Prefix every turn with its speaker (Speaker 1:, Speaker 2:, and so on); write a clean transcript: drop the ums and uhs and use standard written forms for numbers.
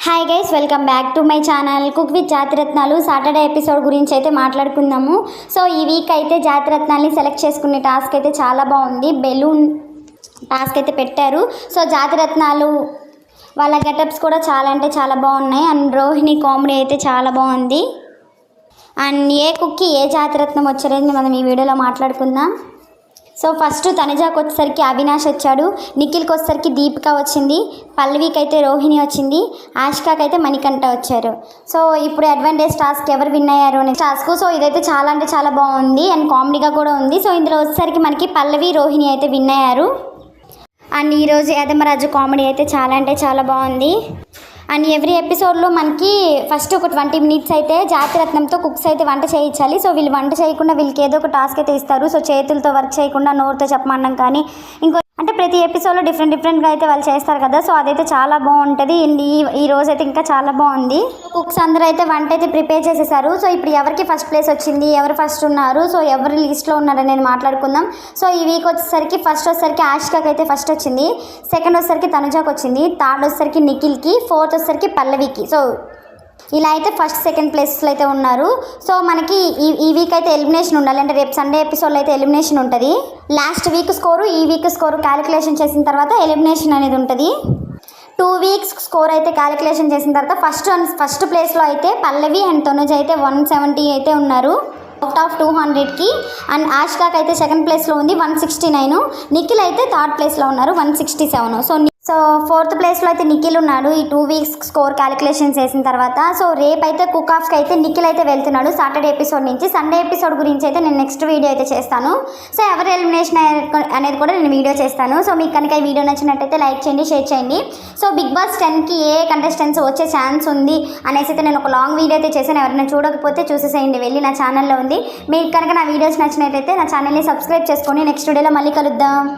Speaker 1: Hi guys, welcome back to my channel cook with Jathiratnalu. Saturday episode గురించి అయితే మాట్లాడుకుందాము. So ఈ వీక్ అయితే జాతిరత్నాల్ని సెలెక్ట్ చేసుకునే టాస్క్ అయితే చాలా బాగుంది. బెలూన్ టాస్క్ అయితే పెట్టారు. సో జాతిరత్నాలు వాళ్ళ గెటప్స్ కూడా చాలా అంటే చాలా బాగున్నాయి. అండ్ రోహిణి కామెడీ అయితే చాలా బాగుంది. అండ్ ఏ కుక్కి ఏ జాతిరత్నం వచ్చారని మనం ఈ వీడియోలో మాట్లాడుకుందాం. సో ఫస్ట్ తనుజాకి వచ్చేసరికి అవినాష్ వచ్చాడు, నిఖిల్కి వచ్చేసరికి దీపిక వచ్చింది, పల్లవికి అయితే రోహిణి వచ్చింది, ఆష్కాకి అయితే మణికంఠ వచ్చారు. సో ఇప్పుడు అడ్వాంటేజ్ టాస్క్ ఎవరు విన్ అయ్యారు అనే టాస్క్. సో ఇదైతే చాలా అంటే చాలా బాగుంది అండ్ కామెడీగా కూడా ఉంది. సో ఇందులో వచ్చేసరికి మనకి పల్లవి రోహిణి అయితే విన్ అయ్యారు. అండ్ ఈరోజు యాదమరాజు కామెడీ అయితే చాలా అంటే చాలా బాగుంది. అండ్ ఎవ్రీ ఎపిసోడ్లో మనకి ఫస్ట్ ఒక 20 minutes అయితే జాతిరత్నంతో కుక్స్ అయితే వంట చేయించాలి. సో వీళ్ళు వంట చేయకుండా వీళ్ళకి ఏదో ఒక టాస్క్ అయితే ఇస్తారు. సో చేతులతో వర్క్ చేయకుండా నోరుతో చెప్పమన్నాం కానీ ఇంకో అంటే ప్రతి ఎపిసోడ్లో డిఫరెంట్గా అయితే వాళ్ళు చేస్తారు కదా. సో అదైతే చాలా బాగుంటుంది. ఈ రోజు అయితే ఇంకా చాలా బాగుంది. కుక్స్ అందరూ అయితే వంట అయితే ప్రిపేర్ చేసేసారు. సో ఇప్పుడు ఎవరికి ఫస్ట్ ప్లేస్ వచ్చింది, ఎవరు ఫస్ట్ ఉన్నారు, సో ఎవరు లిస్ట్లో ఉన్నారని నేను మాట్లాడుకుందాం. సో ఈ వీక్ వచ్చేసరికి ఫస్ట్ వచ్చేసరికి ఆష్కాకి అయితే ఫస్ట్ వచ్చింది, సెకండ్ వచ్చేసరికి తనుజాకి వచ్చింది, థర్డ్ వచ్చేసరికి నిఖిల్కి, ఫోర్త్ వచ్చేసరికి పల్లవికి. సో ఇలా అయితే ఫస్ట్ సెకండ్ ప్లేస్లో అయితే ఉన్నారు. సో మనకి ఈ వీక్ అయితే ఎలిమినేషన్ ఉండాలి. అంటే రేపు సండే ఎపిసోడ్లో అయితే ఎలిమినేషన్ ఉంటుంది. లాస్ట్ వీక్ స్కోరు ఈ వీక్ స్కోరు క్యాలిక్యులేషన్ చేసిన తర్వాత ఎలిమినేషన్ అనేది ఉంటుంది. 2 weeks స్కోర్ అయితే క్యాలిక్యులేషన్ చేసిన తర్వాత ఫస్ట్ ప్లేస్లో అయితే పల్లవి అండ్ తనుజ అయితే 170 అయితే ఉన్నారు అవుట్ ఆఫ్ 200కి. అండ్ ఆష్కాకి అయితే సెకండ్ ప్లేస్లో ఉంది 169. నిఖిల్ అయితే థర్డ్ ప్లేస్లో ఉన్నారు 167. సో ఫోర్త్ ప్లేస్లో అయితే నిఖిల్ ఉన్నాడు ఈ 2 weeks స్కోర్ క్యాలిక్యులేషన్ చేసిన తర్వాత. సో రేపు అయితే కుక్ ఆఫ్కి అయితే నిఖిల్ అయితే వెళ్తున్నాడు సాటర్డే ఎపిసోడ్ నుంచి. సండే ఎపిసోడ్ గురించి అయితే నేను నెక్స్ట్ వీడియో అయితే చేస్తాను. సో ఎవరు ఎలిమినేషన్ అనేది కూడా నేను వీడియో చేస్తాను. సో మీకు కనుక ఈ వీడియో నచ్చినట్టయితే లైక్ చేయండి, షేర్ చేయండి. సో బిగ్ బాస్ 10కి ఏ కంటెస్టెంట్స్ వచ్చే ఛాన్స్ ఉంది అనేసి అయితే నేను ఒక లాంగ్ వీడియో అయితే చేశాను. ఎవరైనా చూడకపోతే చూసేసేయండి, వెళ్ళి నా ఛానల్లో ఉంది. మీకు కనుక నా వీడియోస్ నచ్చినట్టయితే నా ఛానల్ని సబ్స్క్రైబ్ చేసుకొని నెక్స్ట్ వీడియోలో మళ్ళీ కలుద్దాం.